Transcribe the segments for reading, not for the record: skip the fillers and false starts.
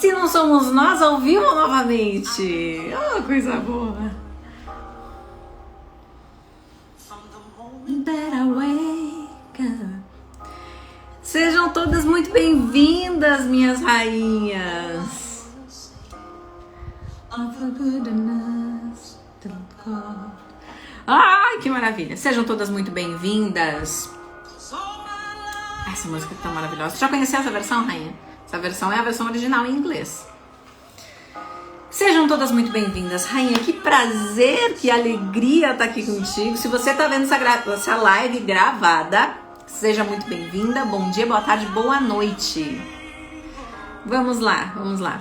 Se não somos nós ao vivo novamente. Oh, coisa boa. Sejam todas muito bem-vindas, minhas rainhas. Ai, que maravilha. Sejam todas muito bem-vindas. Essa música tá maravilhosa. Você já conheceu essa versão, rainha? Essa versão é a versão original em inglês. Sejam todas muito bem-vindas, rainha. Que prazer, que alegria estar aqui contigo. Se você tá vendo essa live gravada, seja muito bem-vinda. Bom dia, boa tarde, boa noite. Vamos lá, vamos lá.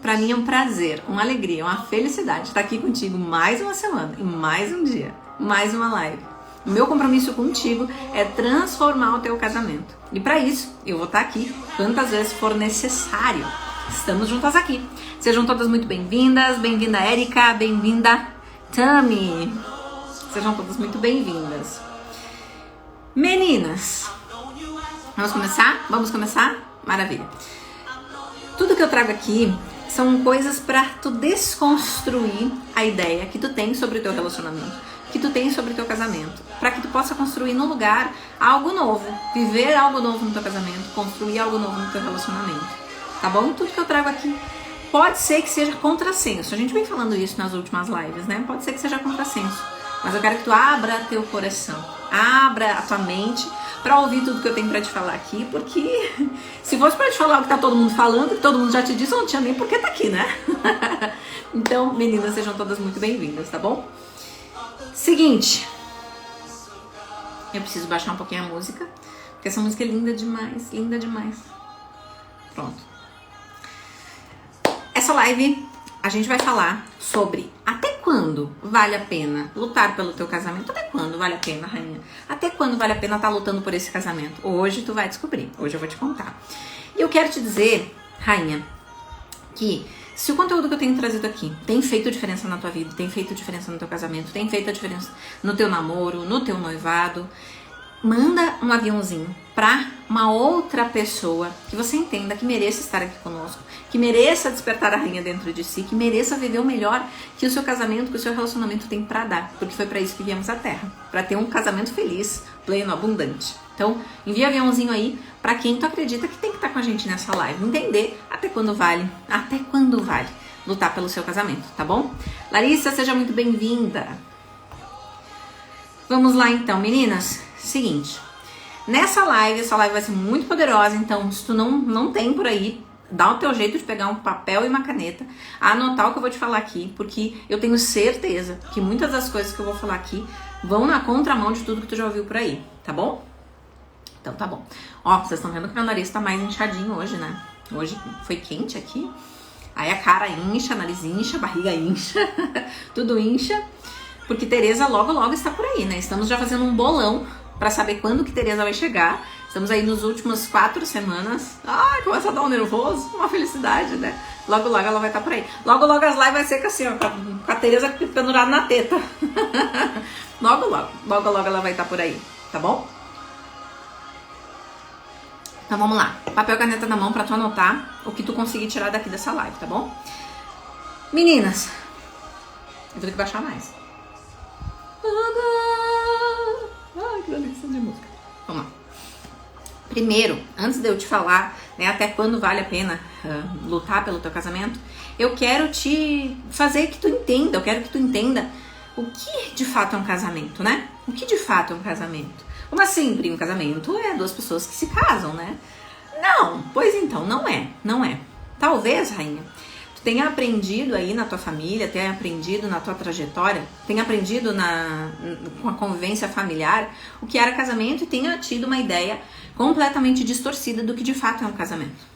Pra mim é um prazer, uma alegria, uma felicidade estar aqui contigo mais uma semana, e mais um dia, mais uma live. O meu compromisso contigo é transformar o teu casamento. E para isso, eu vou estar aqui quantas vezes for necessário. Estamos juntas aqui. Sejam todas muito bem-vindas. Bem-vinda, Érica. Bem-vinda, Tami. Sejam todas muito bem-vindas. Meninas, vamos começar? Vamos começar? Maravilha. Tudo que eu trago aqui são coisas para tu desconstruir a ideia que tu tem sobre o teu relacionamento, que tu tem sobre o teu casamento, para que tu possa construir no lugar algo novo, viver algo novo no teu casamento, construir algo novo no teu relacionamento, tá bom? Tudo que eu trago aqui pode ser que seja contrassenso, a gente vem falando isso nas últimas lives, né? Pode ser que seja contrassenso, mas eu quero que tu abra teu coração, abra a tua mente pra ouvir tudo que eu tenho pra te falar aqui, porque se fosse pra te falar o que tá todo mundo falando, que todo mundo já te disse, eu não tinha nem por que tá aqui, né? Então, meninas, sejam todas muito bem-vindas, tá bom? Seguinte, eu preciso baixar um pouquinho a música, porque essa música é linda demais, linda demais. Pronto. Essa live a gente vai falar sobre até quando vale a pena lutar pelo teu casamento. Até quando vale a pena, rainha? Até quando vale a pena estar lutando por esse casamento? Hoje tu vai descobrir, hoje eu vou te contar. E eu quero te dizer, rainha, que se o conteúdo que eu tenho trazido aqui tem feito diferença na tua vida, tem feito diferença no teu casamento, tem feito a diferença no teu namoro, no teu noivado, manda um aviãozinho pra uma outra pessoa que você entenda que mereça estar aqui conosco, que mereça despertar a rainha dentro de si, que mereça viver o melhor que o seu casamento, que o seu relacionamento tem pra dar, porque foi pra isso que viemos à Terra, pra ter um casamento feliz, pleno, abundante. Então, envia aviãozinho aí pra quem tu acredita que tem que estar com a gente nessa live, entender até quando vale lutar pelo seu casamento, tá bom? Larissa, seja muito bem-vinda. Vamos lá então, meninas. Seguinte, essa live vai ser muito poderosa, então se tu não tem por aí, dá o teu jeito de pegar um papel e uma caneta, anotar o que eu vou te falar aqui, porque eu tenho certeza que muitas das coisas que eu vou falar aqui vão na contramão de tudo que tu já ouviu por aí, tá bom? Então tá bom. Ó, vocês estão vendo que meu nariz tá mais inchadinho hoje, né? Hoje foi quente aqui, aí a cara incha, nariz incha, barriga incha, tudo incha, porque Tereza logo está por aí, né? Estamos já fazendo um bolão pra saber quando que Tereza vai chegar. Estamos aí nos últimos 4 semanas. Ai, começa a dar um nervoso, uma felicidade, né? Logo ela vai estar por aí. Logo as lives vai ser assim, ó, com a Tereza pendurada na teta. logo ela vai estar por aí, tá bom? Então vamos lá. Papel e caneta na mão pra tu anotar o que tu conseguir tirar daqui dessa live, tá bom? Meninas, eu vou ter que baixar mais. Ai, que delícia de música. Vamos lá. Primeiro, antes de eu te falar, né, até quando vale a pena lutar pelo teu casamento, eu quero te fazer que tu entenda, eu quero que tu entenda o que de fato é um casamento, né? O que de fato é um casamento? Como assim, um casamento é 2 pessoas que se casam, né? Não, pois então, não é. Talvez, rainha, tu tenha aprendido aí na tua família, tenha aprendido na tua trajetória, tenha aprendido com a convivência familiar o que era casamento e tenha tido uma ideia completamente distorcida do que de fato é um casamento.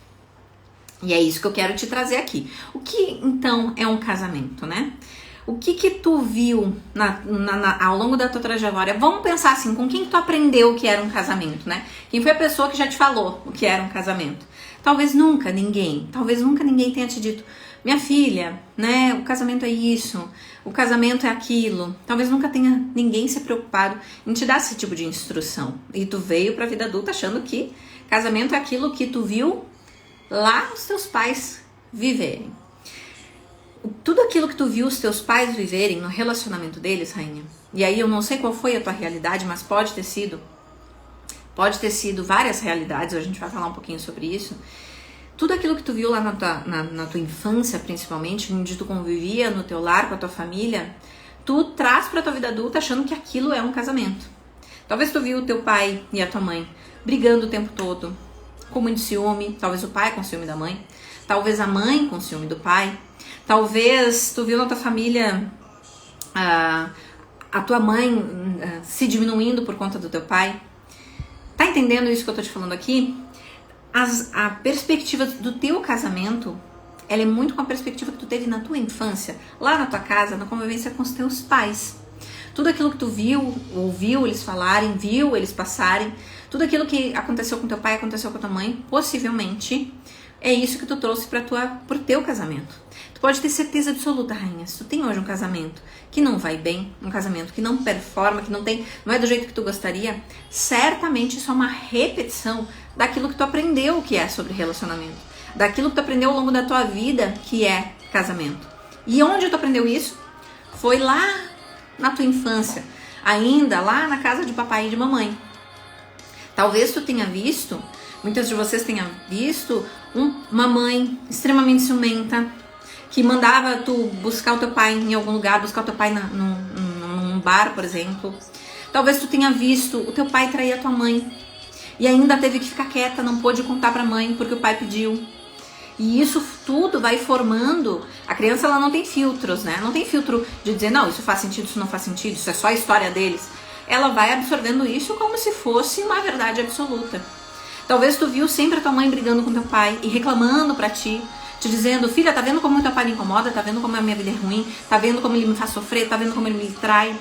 E é isso que eu quero te trazer aqui. O que então é um casamento, né? O que tu viu ao longo da tua trajetória? Vamos pensar assim, com quem tu aprendeu o que era um casamento, né? Quem foi a pessoa que já te falou o que era um casamento? Talvez nunca ninguém tenha te dito, minha filha, né, o casamento é isso, o casamento é aquilo. Talvez nunca tenha ninguém se preocupado em te dar esse tipo de instrução. E tu veio pra vida adulta achando que casamento é aquilo que tu viu lá os teus pais viverem. Tudo aquilo que tu viu os teus pais viverem no relacionamento deles, rainha, e aí eu não sei qual foi a tua realidade, mas pode ter sido várias realidades, a gente vai falar um pouquinho sobre isso. Tudo aquilo que tu viu lá na tua infância, principalmente, onde tu convivia no teu lar com a tua família, tu traz pra tua vida adulta achando que aquilo é um casamento. Talvez tu viu o teu pai e a tua mãe brigando o tempo todo, com muito ciúme, talvez o pai com ciúme da mãe, talvez a mãe com ciúme do pai, talvez tu viu na tua família a tua mãe se diminuindo por conta do teu pai. Tá entendendo isso que eu tô te falando aqui? A perspectiva do teu casamento, ela é muito com a perspectiva que tu teve na tua infância, lá na tua casa, na convivência com os teus pais. Tudo aquilo que tu viu, ouviu eles falarem, viu eles passarem, tudo aquilo que aconteceu com teu pai, aconteceu com a tua mãe, possivelmente é isso que tu trouxe pro teu casamento. Tu pode ter certeza absoluta, rainha, se tu tem hoje um casamento que não vai bem, um casamento que não performa, que não é do jeito que tu gostaria, certamente isso é uma repetição daquilo que tu aprendeu que é sobre relacionamento, daquilo que tu aprendeu ao longo da tua vida que é casamento. E onde tu aprendeu isso? Foi lá na tua infância, ainda lá na casa de papai e de mamãe. Talvez tu tenha visto, muitas de vocês tenham visto uma mãe extremamente ciumenta, que mandava tu buscar o teu pai em algum lugar, buscar o teu pai num bar, por exemplo. Talvez tu tenha visto o teu pai trair a tua mãe e ainda teve que ficar quieta, não pôde contar pra mãe porque o pai pediu. E isso tudo vai formando. A criança, ela não tem filtros, né? Não tem filtro de dizer, não, isso faz sentido, isso não faz sentido, isso é só a história deles. Ela vai absorvendo isso como se fosse uma verdade absoluta. Talvez tu viu sempre a tua mãe brigando com teu pai e reclamando pra ti, te dizendo, filha, tá vendo como teu pai me incomoda? Tá vendo como a minha vida é ruim? Tá vendo como ele me faz sofrer? Tá vendo como ele me trai?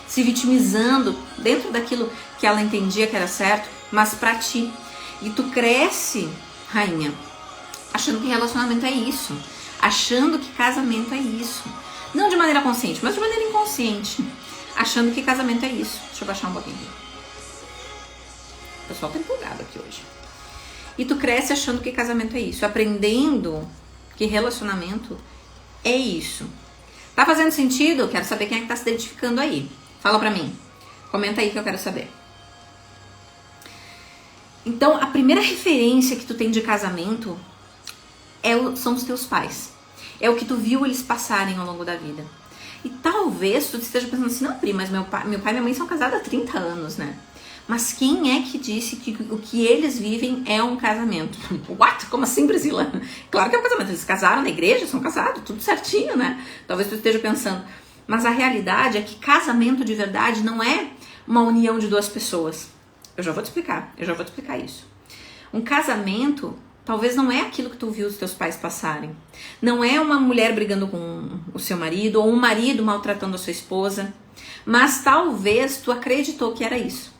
Se vitimizando dentro daquilo que ela entendia que era certo, mas pra ti. E tu cresce, rainha, achando que relacionamento é isso, achando que casamento é isso. Não de maneira consciente, mas de maneira inconsciente, achando que casamento é isso. Deixa eu baixar um pouquinho aqui. O pessoal tá empolgado aqui hoje. E tu cresce achando que casamento é isso, aprendendo que relacionamento é isso. Tá fazendo sentido? Quero saber quem é que tá se identificando aí. Fala pra mim. Comenta aí que eu quero saber. Então, a primeira referência que tu tem de casamento são os teus pais. É o que tu viu eles passarem ao longo da vida. E talvez tu esteja pensando assim, não, Pri, mas meu pai e minha mãe são casados há 30 anos, né? Mas quem é que disse que o que eles vivem é um casamento? What? Como assim, Priscila? Claro que é um casamento. Eles casaram na igreja, são casados, tudo certinho, né? Talvez tu esteja pensando. Mas a realidade é que casamento de verdade não é uma união de duas pessoas. Eu já vou te explicar isso. Um casamento talvez não é aquilo que tu viu os teus pais passarem. Não é uma mulher brigando com o seu marido ou um marido maltratando a sua esposa. Mas talvez tu acreditou que era isso,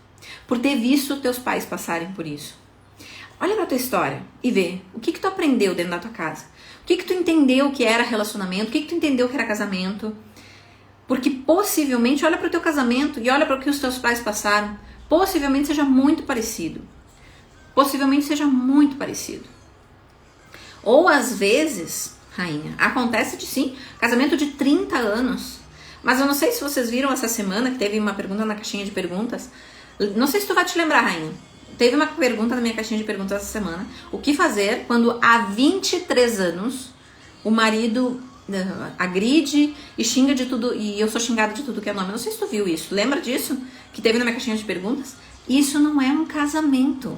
por ter visto teus pais passarem por isso. Olha pra tua história e vê o que tu aprendeu dentro da tua casa. O que tu entendeu que era relacionamento, o que tu entendeu que era casamento. Porque possivelmente, olha pro teu casamento e olha para o que os teus pais passaram. Possivelmente seja muito parecido. Possivelmente seja muito parecido. Ou às vezes, rainha, acontece de sim, casamento de 30 anos. Mas eu não sei se vocês viram essa semana que teve uma pergunta na caixinha de perguntas. Não sei se tu vai te lembrar, rainha. Teve uma pergunta na minha caixinha de perguntas essa semana. O que fazer quando há 23 anos o marido agride e xinga de tudo, e eu sou xingada de tudo que é nome. Não sei se tu viu isso. Lembra disso? Que teve na minha caixinha de perguntas? Isso não é um casamento.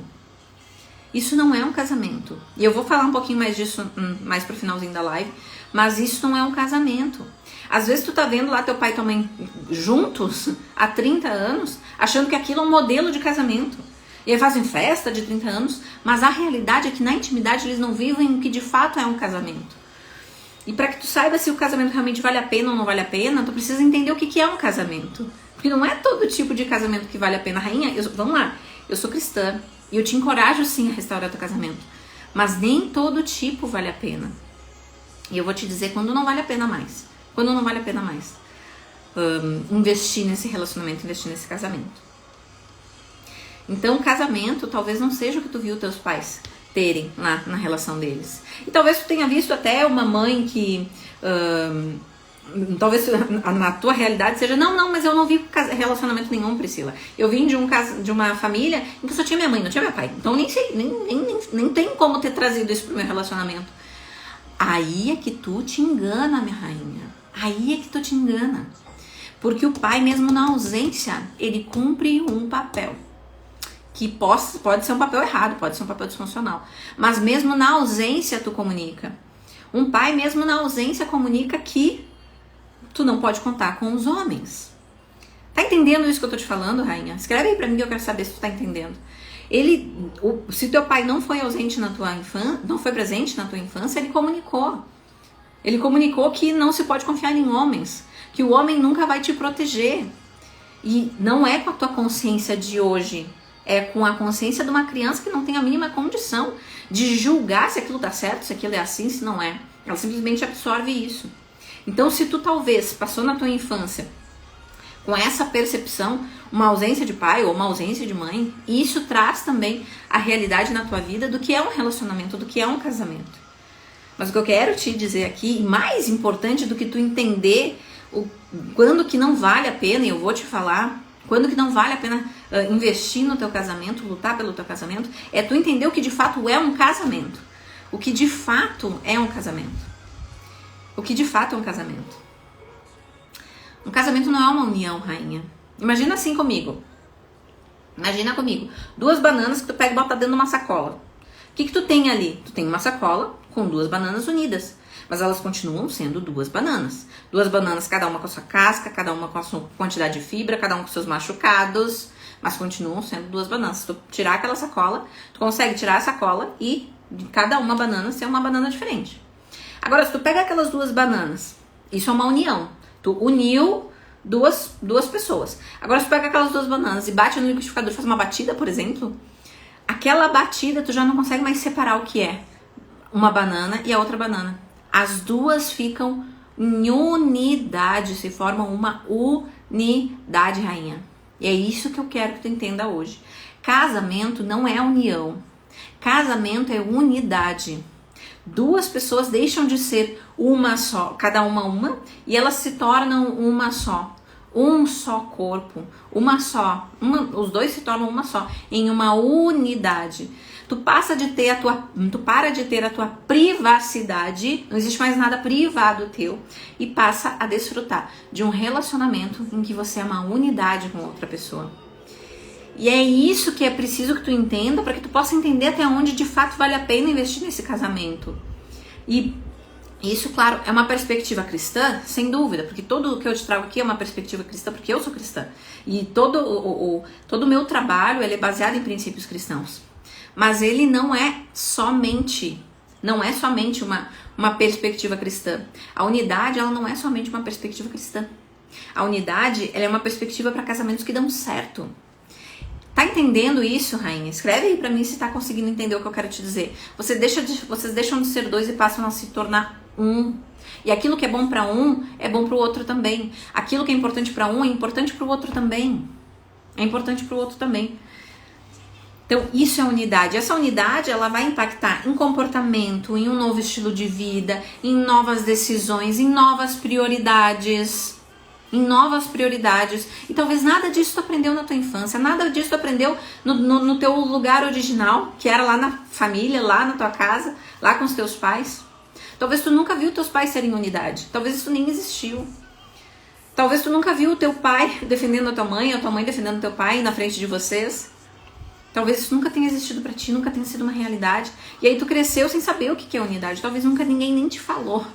Isso não é um casamento. E eu vou falar um pouquinho mais disso mais pro finalzinho da live. Mas isso não é um casamento. Às vezes tu tá vendo lá teu pai e tua mãe juntos há 30 anos, achando que aquilo é um modelo de casamento. E aí fazem festa de 30 anos, mas a realidade é que na intimidade eles não vivem o que de fato é um casamento. E para que tu saiba se o casamento realmente vale a pena ou não vale a pena, tu precisa entender o que é um casamento. Porque não é todo tipo de casamento que vale a pena. Rainha, vamos lá, eu sou cristã e eu te encorajo sim a restaurar teu casamento. Mas nem todo tipo vale a pena. E eu vou te dizer quando não vale a pena mais. Quando não vale a pena mais investir nesse relacionamento, investir nesse casamento. Então, casamento talvez não seja o que tu viu teus pais terem lá na relação deles. E talvez tu tenha visto até uma mãe que... talvez na tua realidade seja, não, mas eu não vi relacionamento nenhum, Priscila. Eu vim de uma família em que só tinha minha mãe, não tinha meu pai. Então nem sei, nem tem como ter trazido isso pro meu relacionamento. Aí é que tu te engana, minha rainha. Aí é que tu te engana. Porque o pai, mesmo na ausência, ele cumpre um papel. Que pode ser um papel errado, pode ser um papel disfuncional. Mas mesmo na ausência, tu comunica. Um pai, mesmo na ausência, comunica que tu não pode contar com os homens. Tá entendendo isso que eu tô te falando, rainha? Escreve aí pra mim que eu quero saber se tu tá entendendo. Se teu pai não foi ausente na tua infância, não foi presente na tua infância, ele comunicou. Ele comunicou que não se pode confiar em homens, que o homem nunca vai te proteger. E não é com a tua consciência de hoje, é com a consciência de uma criança que não tem a mínima condição de julgar se aquilo tá certo, se aquilo é assim, se não é. Ela simplesmente absorve isso. Então, se tu talvez passou na tua infância com essa percepção, uma ausência de pai ou uma ausência de mãe, isso traz também a realidade na tua vida do que é um relacionamento, do que é um casamento. Mas o que eu quero te dizer aqui, e mais importante do que tu entender quando que não vale a pena, e eu vou te falar, quando que não vale a pena investir no teu casamento, lutar pelo teu casamento, é tu entender o que de fato é um casamento. O que de fato é um casamento. O que de fato é um casamento. Um casamento não é uma união, rainha. Imagina assim comigo. Imagina comigo. 2 bananas que tu pega e bota dentro de uma sacola. O que tu tem ali? Tu tem uma sacola com 2 bananas unidas. Mas elas continuam sendo 2 bananas. 2 bananas, cada uma com a sua casca, cada uma com a sua quantidade de fibra, cada uma com seus machucados. Mas continuam sendo 2 bananas. Se tu tirar aquela sacola, tu consegue tirar a sacola e de cada uma banana ser uma banana diferente. Agora, se tu pega aquelas 2 bananas, isso é uma união. Tu uniu duas pessoas. Agora, se tu pega aquelas 2 bananas e bate no liquidificador e faz uma batida, por exemplo, aquela batida tu já não consegue mais separar o que é uma banana e a outra banana. As duas ficam em unidade, se formam uma unidade, rainha. E é isso que eu quero que tu entenda hoje. Casamento não é união. Casamento é unidade. 2 pessoas deixam de ser uma só, cada uma, e elas se tornam uma só. Um só corpo, os 2 se tornam uma só, em uma unidade. Tu para de ter a tua privacidade, não existe mais nada privado teu, e passa a desfrutar de um relacionamento em que você é uma unidade com outra pessoa. E é isso que é preciso que tu entenda para que tu possa entender até onde de fato vale a pena investir nesse casamento. E isso, claro, é uma perspectiva cristã, sem dúvida, porque tudo o que eu te trago aqui é uma perspectiva cristã, porque eu sou cristã. E todo o meu trabalho ele é baseado em princípios cristãos. Mas ele não é somente uma perspectiva cristã. A unidade, ela não é somente uma perspectiva cristã. A unidade, ela é uma perspectiva para casamentos que dão certo. Tá entendendo isso, rainha? Escreve aí pra mim se tá conseguindo entender o que eu quero te dizer. Vocês deixam de ser 2 e passam a se tornar um. E aquilo que é bom pra um, é bom pro outro também. Aquilo que é importante pra um, é importante pro outro também. É importante pro outro também. Então, isso é unidade. Essa unidade, ela vai impactar em comportamento, em um novo estilo de vida, em novas decisões, em novas prioridades. E talvez nada disso tu aprendeu na tua infância, nada disso tu aprendeu no teu lugar original, que era lá na família, lá na tua casa, lá com os teus pais. Talvez tu nunca viu teus pais serem unidade, talvez isso nem existiu. Talvez tu nunca viu o teu pai defendendo a tua mãe, ou a tua mãe defendendo o teu pai na frente de vocês. Talvez isso nunca tenha existido pra ti, nunca tenha sido uma realidade. E aí tu cresceu sem saber o que é unidade, talvez nunca ninguém nem te falou.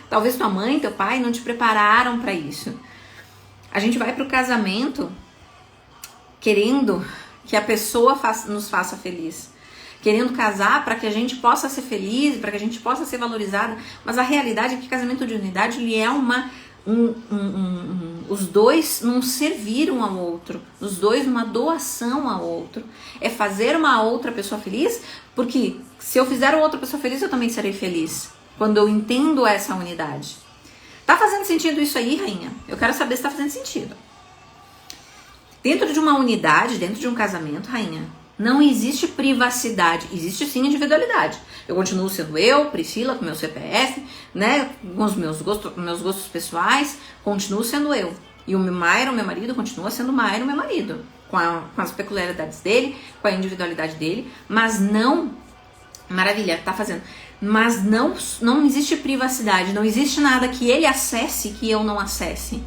Talvez tua mãe, teu pai não te prepararam pra isso. A gente vai pro casamento querendo que a pessoa nos faça feliz. Querendo casar para que a gente possa ser feliz, para que a gente possa ser valorizada. Mas a realidade é que casamento de unidade ele é os 2 num servir um ao outro. Os 2 numa doação ao outro. É fazer uma outra pessoa feliz, porque se eu fizer outra pessoa feliz, eu também serei feliz. Quando eu entendo essa unidade. Tá fazendo sentido isso aí, rainha? Eu quero saber se tá fazendo sentido. Dentro de uma unidade, dentro de um casamento, rainha, Não existe privacidade, existe sim individualidade. Eu continuo sendo eu, Priscila, com meu CPF, né, com os meus gostos pessoais, continuo sendo eu. E o Mairo, meu marido, continua sendo Mairo, meu marido, com as peculiaridades dele, com a individualidade dele, mas não, maravilha, tá fazendo, mas não existe privacidade, não existe nada que ele acesse que eu não acesse.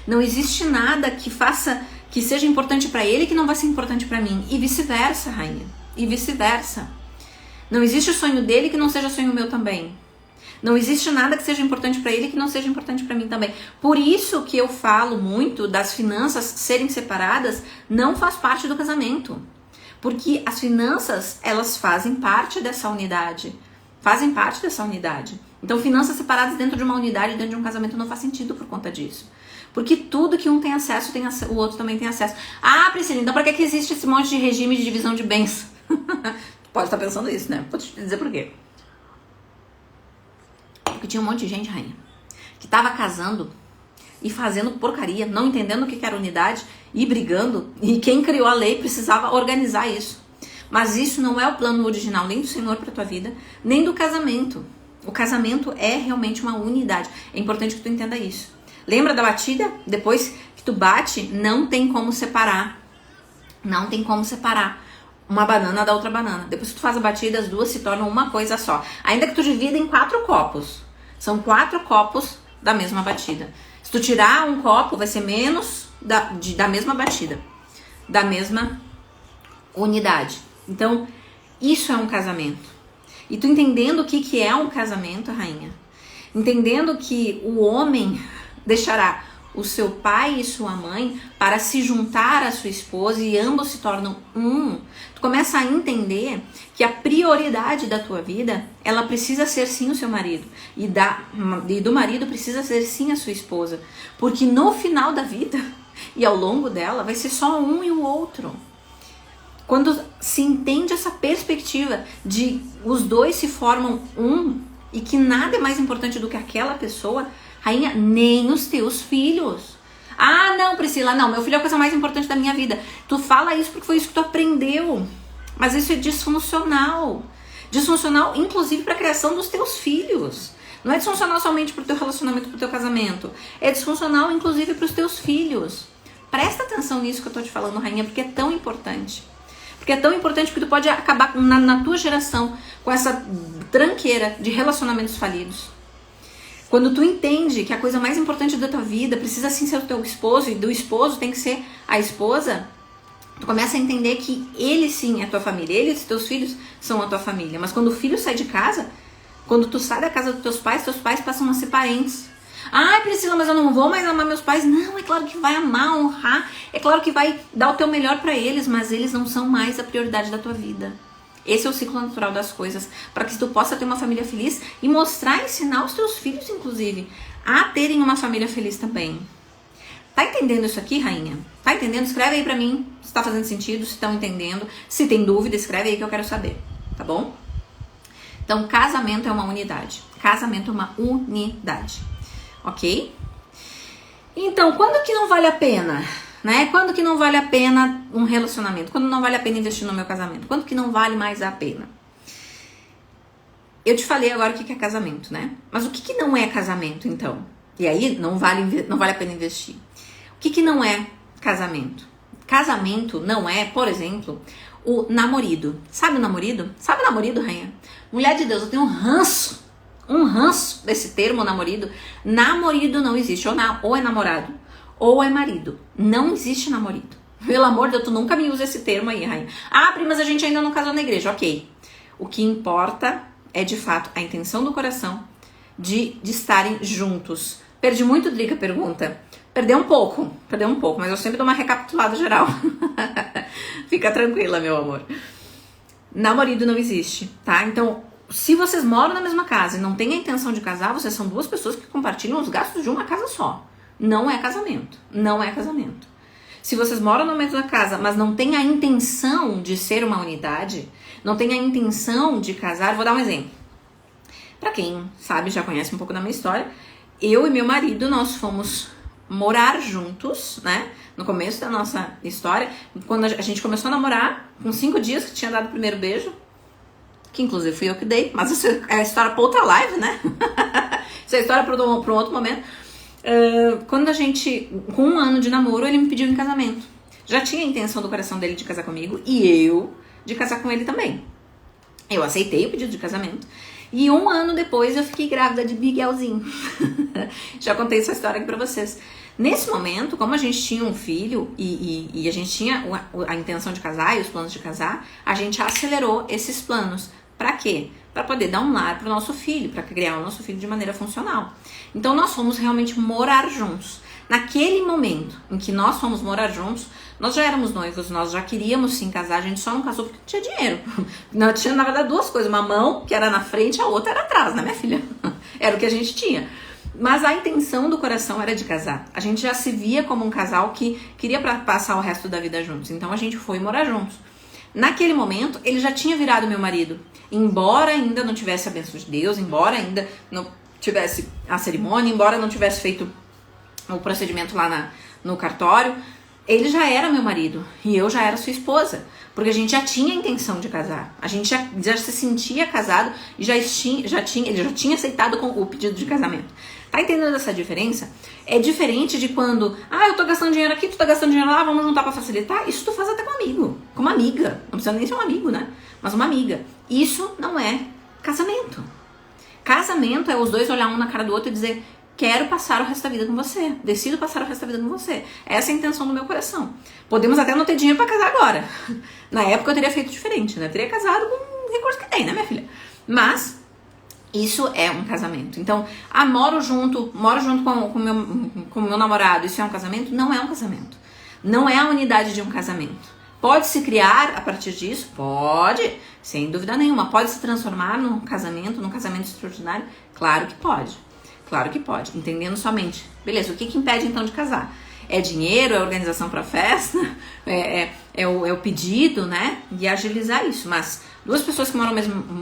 Não existe nada que faça, que seja importante pra ele que não vai ser importante pra mim. E vice-versa, rainha. E vice-versa. Não existe o sonho dele que não seja sonho meu também. Não existe nada que seja importante pra ele que não seja importante pra mim também. Por isso que eu falo muito das finanças serem separadas, não faz parte do casamento. Porque as finanças, elas fazem parte dessa unidade. Fazem parte dessa unidade. Então, finanças separadas dentro de uma unidade, dentro de um casamento, não faz sentido por conta disso. Porque tudo que um tem acesso, o outro também tem acesso. Ah, Priscila, então pra que existe esse monte de regime de divisão de bens? Pode estar pensando isso, né? Vou te dizer por quê. Porque tinha um monte de gente, rainha, que tava casando e fazendo porcaria, não entendendo o que era unidade e brigando. E quem criou a lei precisava organizar isso. Mas isso não é o plano original nem do Senhor pra tua vida, nem do casamento. O casamento é realmente uma unidade. É importante que tu entenda isso. Lembra da batida? Depois que tu bate, não tem como separar. Não tem como separar uma banana da outra banana. Depois que tu faz a batida, as duas se tornam uma coisa só. Ainda que tu divida em 4 copos. São 4 copos da mesma batida. Se tu tirar um copo, vai ser menos da mesma batida. Da mesma unidade. Então, isso é um casamento. E tu entendendo o que é um casamento, rainha. Entendendo que o homem deixará o seu pai e sua mãe para se juntar à sua esposa e ambos se tornam um. Tu começa a entender que a prioridade da tua vida, ela precisa ser sim o seu marido. E do marido precisa ser sim a sua esposa. Porque no final da vida e ao longo dela vai ser só um e o outro. Quando se entende essa perspectiva de os dois se formam um e que nada é mais importante do que aquela pessoa, rainha, nem os teus filhos. Ah, não, Priscila, não, meu filho é a coisa mais importante da minha vida. Tu fala isso porque foi isso que tu aprendeu. Mas isso é disfuncional. Disfuncional, inclusive, para a criação dos teus filhos. Não é disfuncional somente pro teu relacionamento, pro teu casamento. É disfuncional, inclusive, para os teus filhos. Presta atenção nisso que eu tô te falando, rainha, porque é tão importante. Porque é tão importante que tu pode acabar na tua geração com essa tranqueira de relacionamentos falidos. Quando tu entende que a coisa mais importante da tua vida precisa sim ser o teu esposo e do esposo tem que ser a esposa, tu começa a entender que ele sim é a tua família, ele e os teus filhos são a tua família. Mas quando o filho sai de casa, quando tu sai da casa dos teus pais passam a ser parentes. Ai, Priscila, mas eu não vou mais amar meus pais. Não, é claro que vai amar, honrar, é claro que vai dar o teu melhor pra eles, mas eles não são mais a prioridade da tua vida. Esse é o ciclo natural das coisas, para que tu possa ter uma família feliz e mostrar, ensinar os teus filhos, inclusive, a terem uma família feliz também. Tá entendendo isso aqui, rainha? Tá entendendo? Escreve aí pra mim se tá fazendo sentido, se estão entendendo. Se tem dúvida, escreve aí que eu quero saber, tá bom? Então, casamento é uma unidade. Casamento é uma unidade, ok? Então, quando que não vale a pena? Né? Quando que não vale a pena um relacionamento? Quando não vale a pena investir no meu casamento? Quando que não vale mais a pena? Eu te falei agora o que é casamento, né? Mas o que não é casamento, então? E aí não vale a pena investir. O que não é casamento? Casamento não é, por exemplo, o namorido. Sabe o namorido? Sabe o namorido, rainha? Mulher de Deus, eu tenho um ranço desse termo namorido. Namorido não existe. Ou é namorado, ou é marido. Não existe namorido. Pelo amor de Deus, tu nunca me usa esse termo aí, rainha. Ah, mas a gente ainda não casou na igreja. Ok. O que importa é, de fato, a intenção do coração de estarem juntos. Perdi muito, Drica? Pergunta. Perdeu um pouco, mas eu sempre dou uma recapitulada geral. Fica tranquila, meu amor. Namorido não existe, tá? Então, se vocês moram na mesma casa e não têm a intenção de casar, vocês são duas pessoas que compartilham os gastos de uma casa só. Não é casamento. Não é casamento. Se vocês moram na mesma casa, mas não têm a intenção de ser uma unidade, não têm a intenção de casar, vou dar um exemplo. Pra quem sabe, já conhece um pouco da minha história, eu e meu marido, nós fomos morar juntos, né? No começo da nossa história, quando a gente começou a namorar, com 5 dias que tinha dado o primeiro beijo, que inclusive fui eu que dei, mas isso é a história para outra live, né? Isso é a história para um outro momento. Quando a gente, com 1 ano de namoro, ele me pediu em casamento. Já tinha a intenção do coração dele de casar comigo e eu de casar com ele também. Eu aceitei o pedido de casamento. E 1 ano depois eu fiquei grávida de Miguelzinho. Já contei essa história aqui pra vocês. Nesse momento, como a gente tinha um filho e a gente tinha a intenção de casar e os planos de casar, a gente acelerou esses planos. Pra quê? Pra poder dar um lar pro nosso filho, pra criar o nosso filho de maneira funcional. Então nós fomos realmente morar juntos. Naquele momento em que nós fomos morar juntos, nós já éramos noivos, nós já queríamos sim casar, a gente só não casou porque não tinha dinheiro. Não, tinha, na verdade, 2 coisas, uma mão que era na frente, a outra era atrás, né, minha filha? Era o que a gente tinha. Mas a intenção do coração era de casar. A gente já se via como um casal que queria passar o resto da vida juntos, então a gente foi morar juntos. Naquele momento, ele já tinha virado meu marido. Embora ainda não tivesse a bênção de Deus, embora ainda não tivesse a cerimônia, embora não tivesse feito o procedimento lá no cartório, ele já era meu marido e eu já era sua esposa, porque a gente já tinha a intenção de casar, a gente já se sentia casado e ele já tinha aceitado o pedido de casamento. Tá entendendo essa diferença? É diferente de quando, eu tô gastando dinheiro aqui, tu tá gastando dinheiro lá, vamos juntar pra facilitar. Isso tu faz até com um amigo, com uma amiga, não precisa nem ser um amigo, né? Mas uma amiga. Isso não é casamento. Casamento é os dois olhar um na cara do outro e dizer: quero passar o resto da vida com você. Decido passar o resto da vida com você. Essa é a intenção do meu coração. Podemos até não ter dinheiro pra casar agora. Na época eu teria feito diferente, né? Eu teria casado com o recurso que tem, né, minha filha? Mas isso é um casamento. Então, moro junto com o meu namorado, isso é um casamento? Não é um casamento. Não é a unidade de um casamento. Pode se criar a partir disso? Pode, sem dúvida nenhuma. Pode se transformar num casamento extraordinário? Claro que pode. Claro que pode, entendendo somente. Beleza, o que impede então de casar? É dinheiro, é organização para festa, é o pedido, né? E agilizar isso. Mas 2 pessoas que moram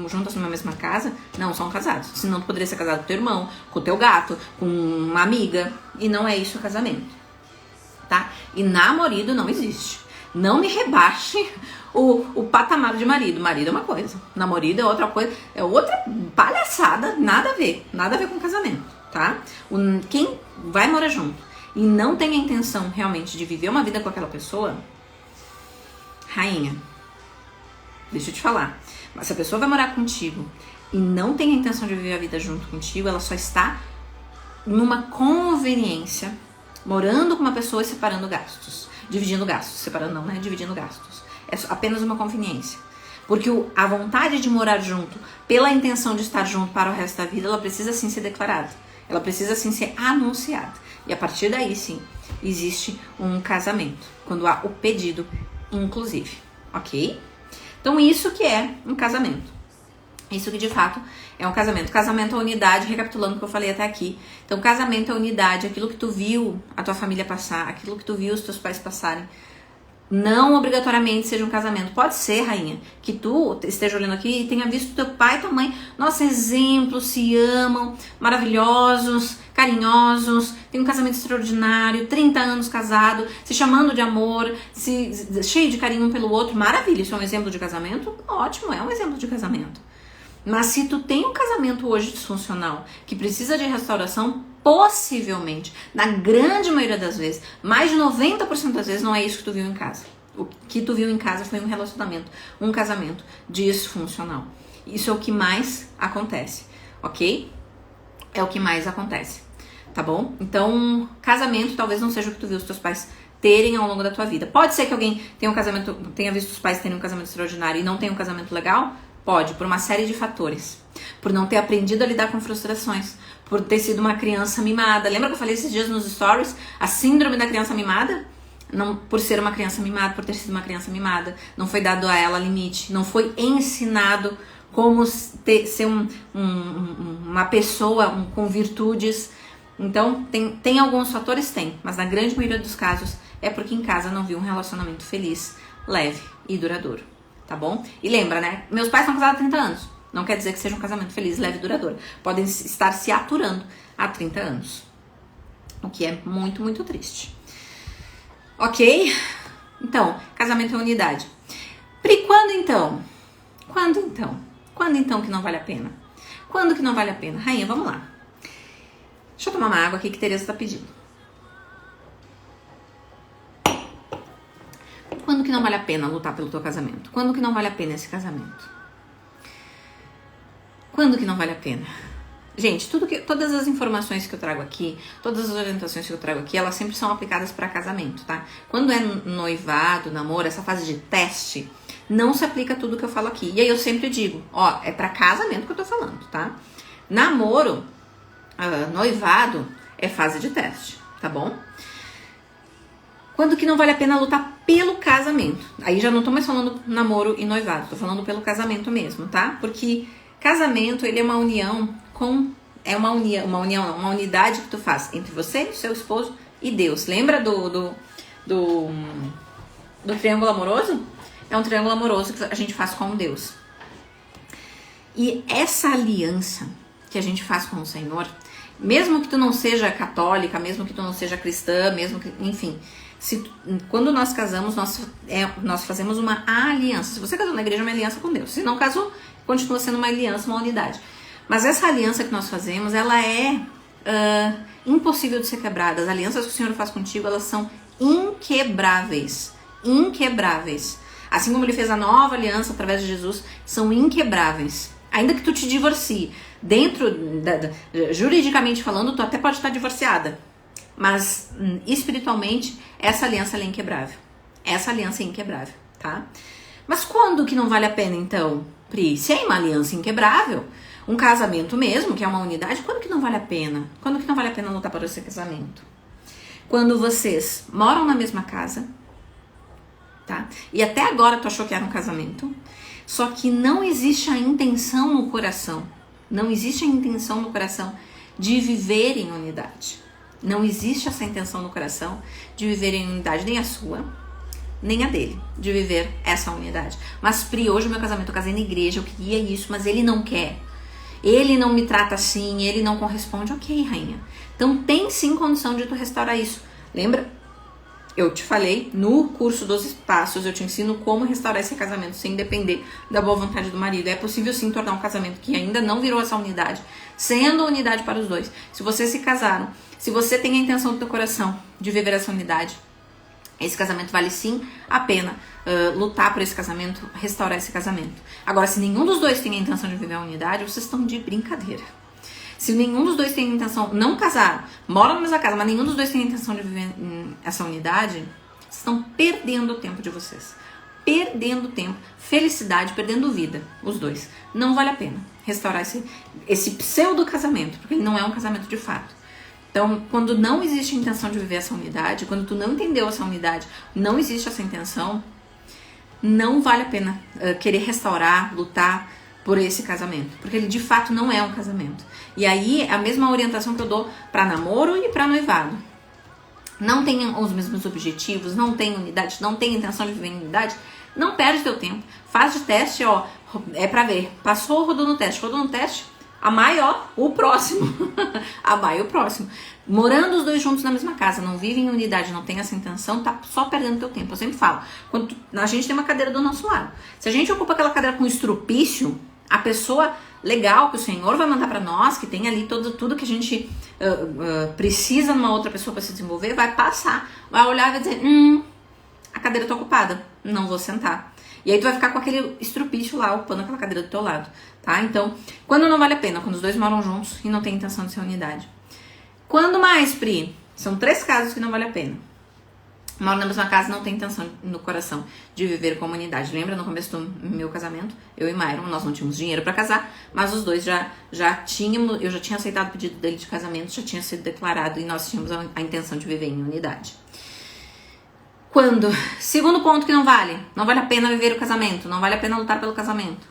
juntas numa mesma casa não são casados. Senão tu poderia ser casado com teu irmão, com o teu gato, com uma amiga. E não é isso o casamento, tá? E namorido não existe. Não me rebaixe o patamar de marido. Marido é uma coisa, namorido é outra coisa, é outra palhaçada, nada a ver com casamento, tá? Quem vai morar junto e não tem a intenção realmente de viver uma vida com aquela pessoa, rainha, deixa eu te falar, mas se a pessoa vai morar contigo e não tem a intenção de viver a vida junto contigo, ela só está numa conveniência, morando com uma pessoa e separando gastos. Dividindo gastos, separando não, né? Dividindo gastos. É apenas uma conveniência. Porque a vontade de morar junto, pela intenção de estar junto para o resto da vida, ela precisa sim ser declarada. Ela precisa sim ser anunciada. E a partir daí, sim, existe um casamento. Quando há o pedido, inclusive. Ok? Então, isso que é um casamento. Isso que de fato é um casamento. Casamento é unidade, recapitulando o que eu falei até aqui. Então, casamento é unidade, aquilo que tu viu a tua família passar, aquilo que tu viu os teus pais passarem. Não obrigatoriamente seja um casamento. Pode ser, rainha, que tu esteja olhando aqui e tenha visto teu pai e tua mãe, nossa, exemplos, se amam, maravilhosos, carinhosos, tem um casamento extraordinário, 30 anos casado, se chamando de amor, cheio de carinho um pelo outro. Maravilha, isso é um exemplo de casamento? Ótimo, é um exemplo de casamento. Mas se tu tem um casamento hoje disfuncional, que precisa de restauração, possivelmente, na grande maioria das vezes, mais de 90% das vezes, não é isso que tu viu em casa. O que tu viu em casa foi um relacionamento, um casamento disfuncional. Isso é o que mais acontece, ok? É o que mais acontece, tá bom? Então, casamento talvez não seja o que tu viu os teus pais terem ao longo da tua vida. Pode ser que alguém tenha visto os pais terem um casamento extraordinário e não tenha um casamento legal? Pode, por uma série de fatores. Por não ter aprendido a lidar com frustrações. Por ter sido uma criança mimada. Lembra que eu falei esses dias nos stories? A síndrome da criança mimada? Não, por ser uma criança mimada, por ter sido uma criança mimada. Não foi dado a ela limite. Não foi ensinado como ser uma pessoa com virtudes. Então, tem alguns fatores? Tem. Mas na grande maioria dos casos é porque em casa não viu um relacionamento feliz, leve e duradouro. Tá bom? E lembra, né? Meus pais estão casados há 30 anos. Não quer dizer que seja um casamento feliz, leve e duradouro. Podem estar se aturando há 30 anos. O que é muito, muito triste. Ok? Então, casamento é unidade. Pri, quando então? Quando então? Quando então que não vale a pena? Quando que não vale a pena? Rainha, vamos lá. Deixa eu tomar uma água aqui que Tereza tá pedindo. Quando que não vale a pena lutar pelo teu casamento? Quando que não vale a pena esse casamento? Quando que não vale a pena? Gente, todas as informações que eu trago aqui, todas as orientações que eu trago aqui, elas sempre são aplicadas para casamento, tá? Quando é noivado, namoro, essa fase de teste, não se aplica tudo que eu falo aqui. E aí eu sempre digo, ó, é para casamento que eu tô falando, tá? Namoro, noivado, é fase de teste, tá bom? Quando que não vale a pena lutar pelo casamento? Aí já não tô mais falando namoro e noivado, tô falando pelo casamento mesmo, tá? Porque casamento, ele é uma união uma unidade que tu faz entre você, o seu esposo e Deus. Lembra do triângulo amoroso? É um triângulo amoroso que a gente faz com Deus. E essa aliança que a gente faz com o Senhor, mesmo que tu não seja católica, mesmo que tu não seja cristã, mesmo que, enfim, quando nós casamos, nós fazemos uma aliança. Se você casou na igreja, é uma aliança com Deus. Se não casou, continua sendo uma aliança, uma unidade. Mas essa aliança que nós fazemos, ela é impossível de ser quebrada. As alianças que o Senhor faz contigo, elas são inquebráveis. Inquebráveis. Assim como Ele fez a nova aliança através de Jesus, são inquebráveis. Ainda que tu te divorcie, juridicamente falando, tu até pode estar divorciada. Mas espiritualmente, essa aliança é inquebrável. Essa aliança é inquebrável, tá? Mas quando que não vale a pena, então, Pri? Se é uma aliança inquebrável, um casamento mesmo, que é uma unidade, quando que não vale a pena? Quando que não vale a pena lutar por esse casamento? Quando vocês moram na mesma casa, tá? E até agora tu achou que era um casamento, só que não existe a intenção no coração. Não existe a intenção no coração de viver em unidade. Não existe essa intenção no coração de viver em unidade, nem a sua, nem a dele, de viver essa unidade. Mas Pri, hoje o meu casamento, eu casei na igreja, eu queria isso, mas ele não quer. Ele não me trata assim, ele não corresponde. Ok, rainha. Então tem sim condição de tu restaurar isso. Lembra? Eu te falei, no curso 12 passos, eu te ensino como restaurar esse casamento sem depender da boa vontade do marido. É possível sim tornar um casamento que ainda não virou essa unidade, sendo unidade para os dois. Se vocês se casaram, se você tem a intenção do teu coração de viver essa unidade, esse casamento vale sim a pena lutar por esse casamento, restaurar esse casamento. Agora, se nenhum dos dois tem a intenção de viver a unidade, vocês estão de brincadeira. Se nenhum dos dois tem a intenção, não casaram, moram na mesma casa, mas nenhum dos dois tem a intenção de viver essa unidade, vocês estão perdendo o tempo de vocês. Perdendo tempo, felicidade, perdendo vida, os dois. Não vale a pena restaurar esse pseudo casamento, porque ele não é um casamento de fato. Então, quando não existe a intenção de viver essa unidade, quando tu não entendeu essa unidade, não existe essa intenção, não vale a pena querer restaurar, lutar por esse casamento, porque ele de fato não é um casamento. E aí, a mesma orientação que eu dou para namoro e para noivado. Não tem os mesmos objetivos, não tem unidade, não tem intenção de viver em unidade, não perde teu tempo. Faz de teste, ó, é pra ver. Passou, rodou no teste, amai, ó, o próximo. Amai o próximo. Morando os dois juntos na mesma casa, não vivem em unidade, não tem essa intenção, tá só perdendo teu tempo. Eu sempre falo, quando a gente tem uma cadeira do nosso lado. Se a gente ocupa aquela cadeira com estrupício, a pessoa legal que o Senhor vai mandar pra nós, que tem ali tudo que a gente precisa numa outra pessoa para se desenvolver, vai passar, vai olhar e vai dizer, a cadeira tá ocupada, não vou sentar. E aí tu vai ficar com aquele estrupício lá, ocupando aquela cadeira do teu lado, tá? Então, quando não vale a pena? Quando os dois moram juntos e não tem intenção de ser unidade. Quando mais, Pri? São 3 casos que não vale a pena. Moram na mesma casa e não tem intenção no coração de viver como unidade. Lembra no começo do meu casamento? Eu e Myron, nós não tínhamos dinheiro pra casar, mas os dois já tínhamos, eu já tinha aceitado o pedido dele de casamento, já tinha sido declarado e nós tínhamos a intenção de viver em unidade. Quando? Segundo ponto que não vale a pena viver o casamento, não vale a pena lutar pelo casamento.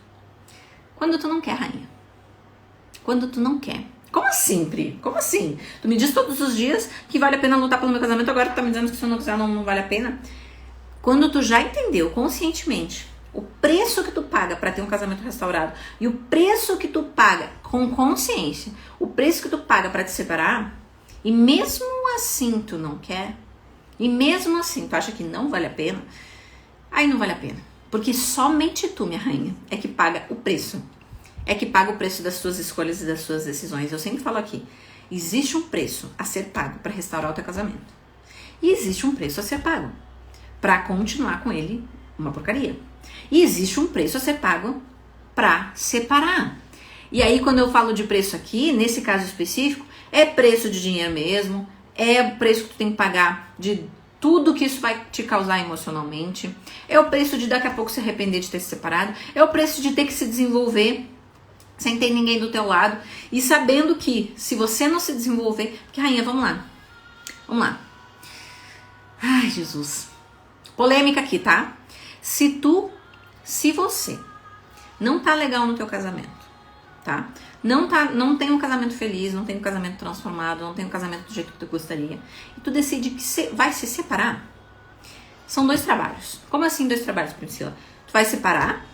Quando tu não quer, rainha. Quando tu não quer. Como assim, Pri? Como assim? Tu me diz todos os dias que vale a pena lutar pelo meu casamento, agora tu tá me dizendo que se eu não quiser não vale a pena? Quando tu já entendeu conscientemente o preço que tu paga pra ter um casamento restaurado e o preço que tu paga com consciência, o preço que tu paga pra te separar, e mesmo assim tu não quer, e mesmo assim tu acha que não vale a pena, aí não vale a pena. Porque somente tu, minha rainha, é que paga o preço. É que paga o preço das suas escolhas e das suas decisões. Eu sempre falo aqui, existe um preço a ser pago para restaurar o teu casamento. E existe um preço a ser pago para continuar com ele uma porcaria. E existe um preço a ser pago para separar. E aí, quando eu falo de preço aqui, nesse caso específico, é preço de dinheiro mesmo, é o preço que tu tem que pagar de tudo que isso vai te causar emocionalmente, é o preço de daqui a pouco se arrepender de ter se separado, é o preço de ter que se desenvolver sem ter ninguém do teu lado e sabendo que se você não se desenvolver, que rainha, vamos lá. Ai, Jesus. Polêmica aqui, tá? Se você não tá legal no teu casamento, tá? Não tem um casamento feliz, não tem um casamento transformado, não tem um casamento do jeito que tu gostaria, e tu decide que vai se separar, são 2 trabalhos. Como assim 2 trabalhos, Priscila? Tu vai separar,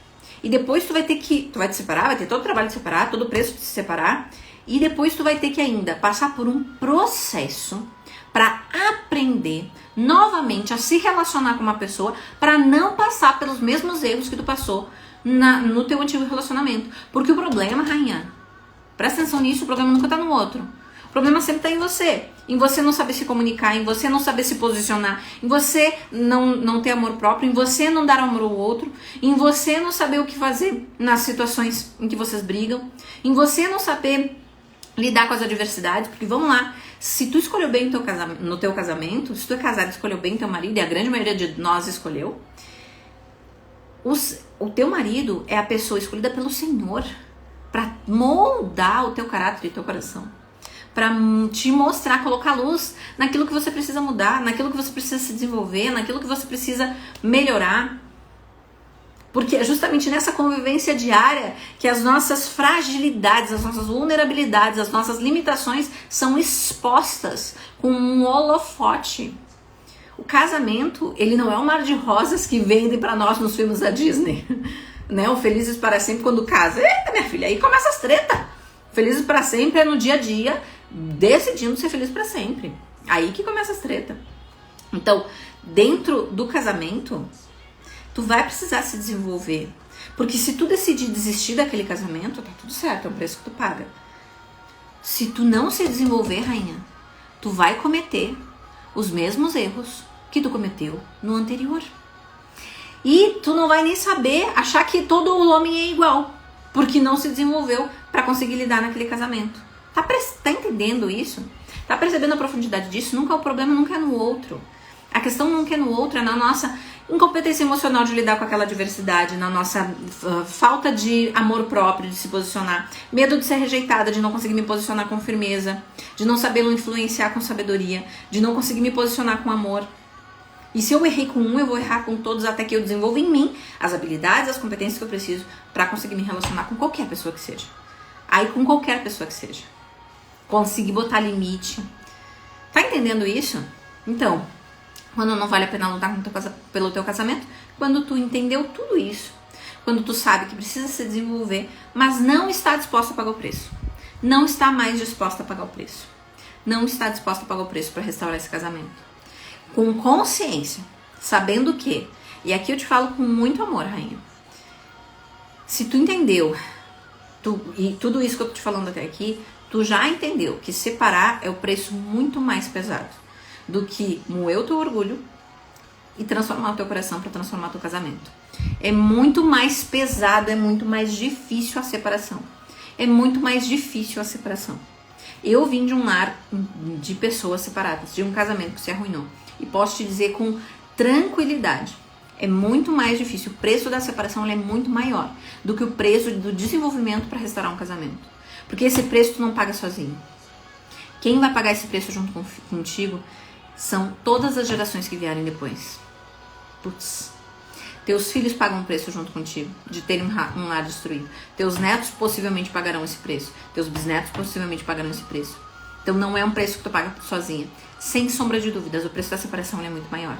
e depois tu vai te separar, vai ter todo o trabalho de separar, todo o preço de se separar, e depois tu vai ter que ainda passar por um processo para aprender novamente a se relacionar com uma pessoa, para não passar pelos mesmos erros que tu passou no teu antigo relacionamento. Porque o problema, rainha, presta atenção nisso, o problema nunca tá no outro. O problema sempre tá em você. Em você não saber se comunicar, em você não saber se posicionar, em você não ter amor próprio, em você não dar amor ao outro, em você não saber o que fazer nas situações em que vocês brigam, em você não saber lidar com as adversidades, porque vamos lá, se tu escolheu bem no teu casamento, se tu é casado e escolheu bem teu marido, e a grande maioria de nós escolheu, o teu marido é a pessoa escolhida pelo Senhor para moldar o teu caráter e teu coração, para te mostrar, colocar luz naquilo que você precisa mudar, naquilo que você precisa se desenvolver, naquilo que você precisa melhorar. Porque é justamente nessa convivência diária que as nossas fragilidades, as nossas vulnerabilidades, as nossas limitações são expostas com um holofote. O casamento, ele não é um mar de rosas que vendem pra nós nos filmes da Disney, né? O Felizes para Sempre quando casa. Eita, minha filha, aí começa as tretas. Felizes para Sempre é no dia a dia, decidindo ser feliz para sempre. Aí que começa as tretas. Então, dentro do casamento, tu vai precisar se desenvolver. Porque se tu decidir desistir daquele casamento, tá tudo certo, é o preço que tu paga. Se tu não se desenvolver, rainha, tu vai cometer os mesmos erros que tu cometeu no anterior. E tu não vai nem saber achar que todo homem é igual, porque não se desenvolveu para conseguir lidar naquele casamento. Tá entendendo isso? Tá percebendo a profundidade disso? O problema nunca é no outro. A questão nunca é no outro, é na nossa incompetência emocional de lidar com aquela adversidade, na nossa falta de amor próprio, de se posicionar, medo de ser rejeitada, de não conseguir me posicionar com firmeza, de não sabê-lo influenciar com sabedoria, de não conseguir me posicionar com amor. E se eu errei com um, eu vou errar com todos até que eu desenvolva em mim as habilidades, as competências que eu preciso para conseguir me relacionar com qualquer pessoa que seja. Aí com qualquer pessoa que seja. Conseguir botar limite. Tá entendendo isso? Então, quando não vale a pena lutar pelo teu casamento, quando tu entendeu tudo isso, quando tu sabe que precisa se desenvolver, mas não está disposta a pagar o preço. Não está mais disposta a pagar o preço. Não está disposta a pagar o preço para restaurar esse casamento. Com consciência, sabendo que, e aqui eu te falo com muito amor, rainha, se tu entendeu, e tudo isso que eu tô te falando até aqui, tu já entendeu que separar é o preço muito mais pesado do que moer o teu orgulho e transformar o teu coração para transformar o teu casamento. É muito mais pesado, é muito mais difícil a separação. É muito mais difícil a separação. Eu vim de um lar de pessoas separadas, de um casamento que se arruinou. E posso te dizer com tranquilidade, é muito mais difícil. O preço da separação é muito maior do que o preço do desenvolvimento para restaurar um casamento. Porque esse preço tu não paga sozinho. Quem vai pagar esse preço junto contigo são todas as gerações que vierem depois. Putz. Teus filhos pagam um preço junto contigo, de terem um lar destruído. Teus netos possivelmente pagarão esse preço. Teus bisnetos possivelmente pagarão esse preço. Então não é um preço que tu paga sozinha. Sem sombra de dúvidas, o preço da separação é muito maior.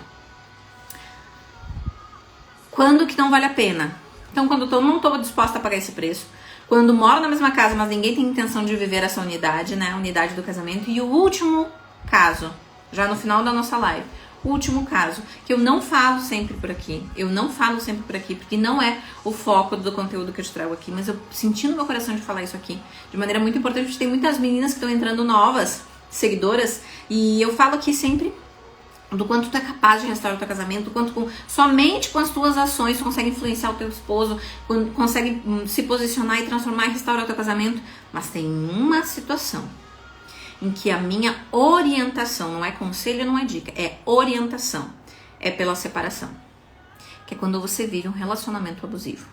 Quando que não vale a pena? Então quando eu não estou disposta a pagar esse preço, Quando moram na mesma casa, mas ninguém tem intenção de viver essa unidade, né? A unidade do casamento. E o último caso, já no final da nossa live, o último caso, que eu não falo sempre por aqui. Eu não falo sempre por aqui, porque não é o foco do conteúdo que eu te trago aqui. Mas eu senti no meu coração de falar isso aqui de maneira muito importante, porque tem muitas meninas que estão entrando novas, seguidoras. E eu falo aqui sempre do quanto tu é capaz de restaurar o teu casamento, quanto somente com as tuas ações tu consegue influenciar o teu esposo, consegue se posicionar e transformar e restaurar o teu casamento. Mas tem uma situação em que a minha orientação, não é conselho, não é dica, é orientação, é pela separação, que é quando você vive um relacionamento abusivo.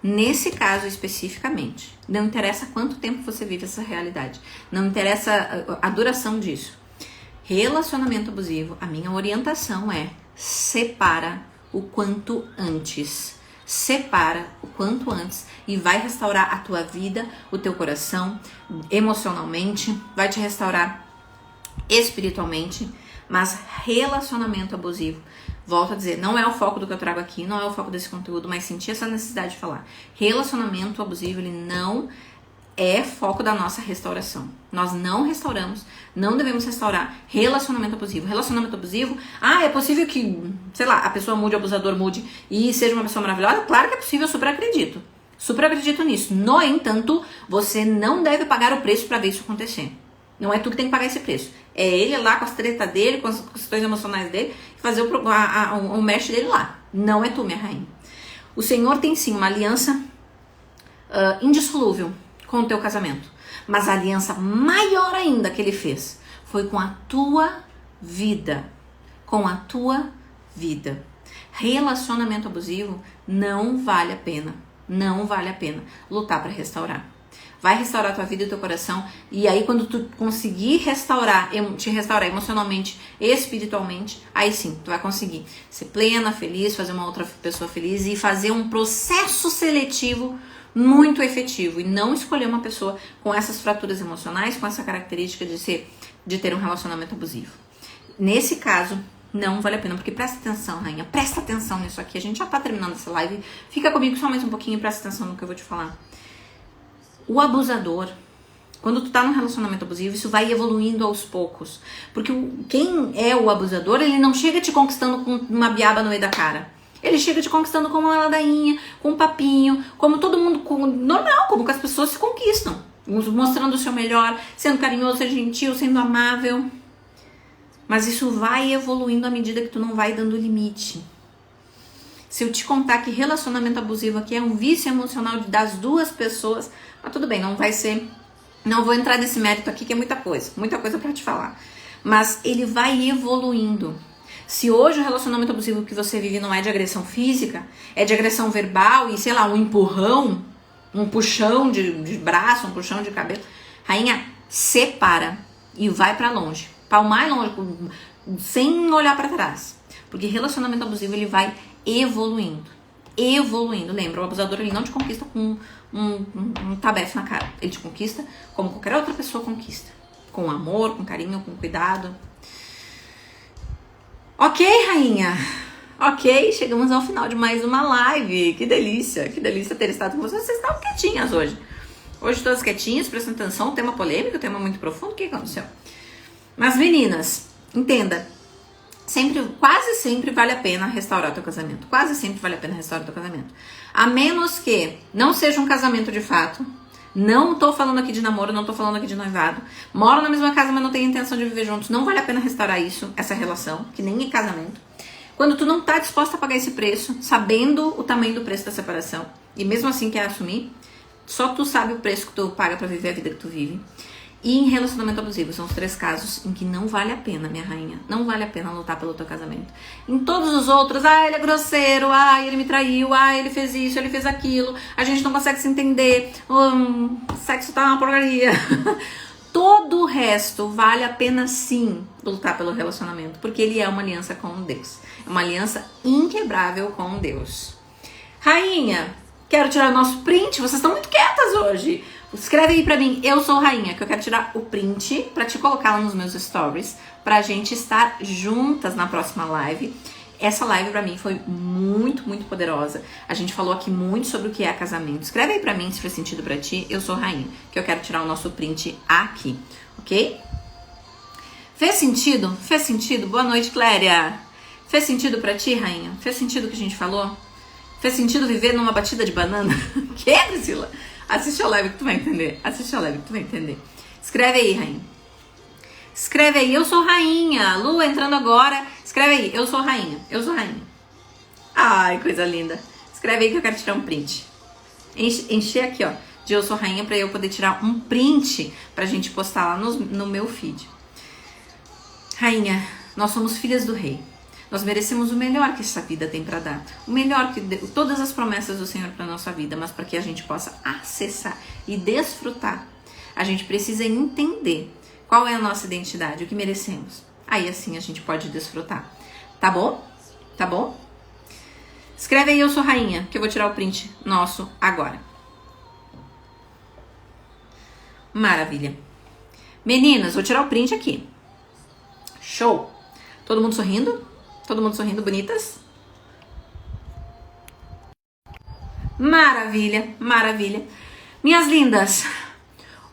Nesse caso especificamente, não interessa quanto tempo você vive essa realidade, não interessa a duração disso. Relacionamento abusivo, a minha orientação é: separa o quanto antes. Separa o quanto antes e vai restaurar a tua vida, o teu coração, emocionalmente, vai te restaurar espiritualmente. Mas relacionamento abusivo, volto a dizer, não é o foco do que eu trago aqui, não é o foco desse conteúdo, mas senti essa necessidade de falar. Relacionamento abusivo, ele não é foco da nossa restauração. Nós não restauramos, não devemos restaurar relacionamento abusivo. Relacionamento abusivo, é possível que, sei lá, a pessoa mude, o abusador mude e seja uma pessoa maravilhosa? Claro que é possível, eu super acredito. Super acredito nisso. No entanto, você não deve pagar o preço para ver isso acontecer. Não é tu que tem que pagar esse preço. É ele lá com as tretas dele, com as questões emocionais dele, fazer o mesh dele lá. Não é tu, minha rainha. O Senhor tem sim uma aliança indissolúvel com o teu casamento. Mas a aliança maior ainda que ele fez foi com a tua vida. Com a tua vida. Relacionamento abusivo não vale a pena. Não vale a pena lutar para restaurar. Vai restaurar a tua vida e o teu coração. E aí quando tu conseguir te restaurar emocionalmente, espiritualmente, aí sim, tu vai conseguir ser plena, feliz, fazer uma outra pessoa feliz e fazer um processo seletivo muito efetivo, e não escolher uma pessoa com essas fraturas emocionais, com essa característica de ter um relacionamento abusivo. Nesse caso, não vale a pena, porque presta atenção, rainha, presta atenção nisso aqui. A gente já tá terminando essa live, fica comigo só mais um pouquinho e presta atenção no que eu vou te falar. O abusador, quando tu tá num relacionamento abusivo, isso vai evoluindo aos poucos, porque quem é o abusador, ele não chega te conquistando com uma biaba no meio da cara. Ele chega te conquistando como uma ladainha, com um papinho, como todo mundo, normal, como que as pessoas se conquistam. Mostrando o seu melhor, sendo carinhoso, sendo gentil, sendo amável. Mas isso vai evoluindo à medida que tu não vai dando limite. Se eu te contar que relacionamento abusivo aqui é um vício emocional das duas pessoas, mas tudo bem, não vai ser... Não vou entrar nesse mérito aqui, que é muita coisa pra te falar. Mas ele vai evoluindo. Se hoje o relacionamento abusivo que você vive não é de agressão física, é de agressão verbal e, sei lá, um empurrão, um puxão de braço, um puxão de cabelo, rainha, separa e vai pra longe. Para o mais longe, sem olhar pra trás. Porque relacionamento abusivo, ele vai evoluindo. Evoluindo. Lembra, o abusador, ele não te conquista com um tabefe na cara. Ele te conquista como qualquer outra pessoa conquista. Com amor, com carinho, com cuidado. Ok, rainha? Ok, chegamos ao final de mais uma live. Que delícia ter estado com vocês. Vocês estavam quietinhas hoje. Hoje todas quietinhas, prestando atenção. Tema polêmico, tema muito profundo. O que aconteceu? Mas meninas, entenda. Quase sempre vale a pena restaurar o teu casamento. Quase sempre vale a pena restaurar o teu casamento. A menos que não seja um casamento de fato. Não tô falando aqui de namoro, não tô falando aqui de noivado. Moram na mesma casa, mas não tem intenção de viver juntos. Não vale a pena restaurar essa relação, que nem em casamento. Quando tu não tá disposta a pagar esse preço, sabendo o tamanho do preço da separação, e mesmo assim quer assumir, só tu sabe o preço que tu paga pra viver a vida que tu vive. E em relacionamento abusivo, são os 3 casos em que não vale a pena, minha rainha. Não vale a pena lutar pelo teu casamento. Em todos os outros, ele é grosseiro, ele me traiu, ele fez isso, ele fez aquilo, a gente não consegue se entender, sexo tá uma porcaria. Todo o resto vale a pena sim lutar pelo relacionamento, porque ele é uma aliança com Deus. É uma aliança inquebrável com Deus. Rainha, quero tirar o nosso print, vocês estão muito quietas hoje. Escreve aí pra mim, eu sou rainha, que eu quero tirar o print pra te colocar lá nos meus stories, pra gente estar juntas na próxima live. essa live pra mim foi muito, muito poderosa. A gente falou aqui muito sobre o que é casamento. Escreve aí pra mim se faz sentido pra ti. Eu sou rainha, que eu quero tirar o nosso print aqui, ok? Fez sentido? Fez sentido? Boa noite, Cléria. Fez sentido pra ti, rainha? Fez sentido o que a gente falou? Fez sentido viver numa batida de banana? Que, Priscila? Assiste a live que tu vai entender. Assiste a live que tu vai entender. Escreve aí, rainha. Escreve aí, eu sou rainha. Lu entrando agora. Escreve aí, eu sou rainha. Eu sou rainha. Ai, coisa linda. Escreve aí que eu quero tirar um print. Encher aqui, ó, de eu sou rainha pra eu poder tirar um print pra gente postar lá no meu feed. Rainha, nós somos filhas do rei. Nós merecemos o melhor que essa vida tem para dar. O melhor que todas as promessas do Senhor para nossa vida, mas para que a gente possa acessar e desfrutar, a gente precisa entender qual é a nossa identidade, o que merecemos. Aí assim a gente pode desfrutar. Tá bom? Tá bom? Escreve aí, eu sou rainha, que eu vou tirar o print nosso agora. Maravilha. Meninas, vou tirar o print aqui. Show! Todo mundo sorrindo? Todo mundo sorrindo, bonitas? Maravilha, maravilha. Minhas lindas,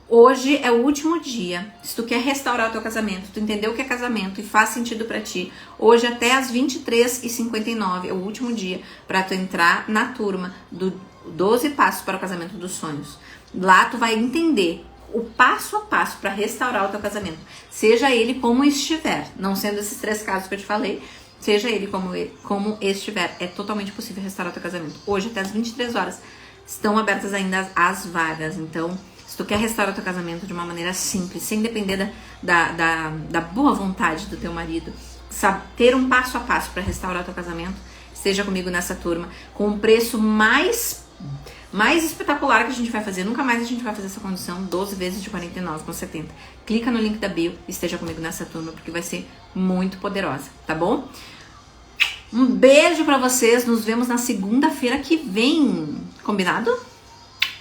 hoje é o último dia. Se tu quer restaurar o teu casamento, tu entendeu o que é casamento e faz sentido pra ti, hoje até as 23h59 é o último dia pra tu entrar na turma do 12 Passos para o Casamento dos Sonhos. Lá tu vai entender o passo a passo para restaurar o teu casamento, seja ele como estiver, não sendo esses 3 casos que eu te falei, seja ele como estiver, é totalmente possível restaurar o teu casamento. Hoje até as 23 horas estão abertas ainda as vagas, então se tu quer restaurar o teu casamento de uma maneira simples, sem depender da boa vontade do teu marido, sabe, ter um passo a passo para restaurar o teu casamento, esteja comigo nessa turma, com um preço mais espetacular que a gente vai fazer. Nunca mais a gente vai fazer essa condição, 12 vezes de R$ 49,70. Clica no link da bio e esteja comigo nessa turma, porque vai ser muito poderosa, tá bom? Um beijo pra vocês, nos vemos na segunda-feira que vem. Combinado?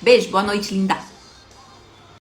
Beijo, boa noite, linda!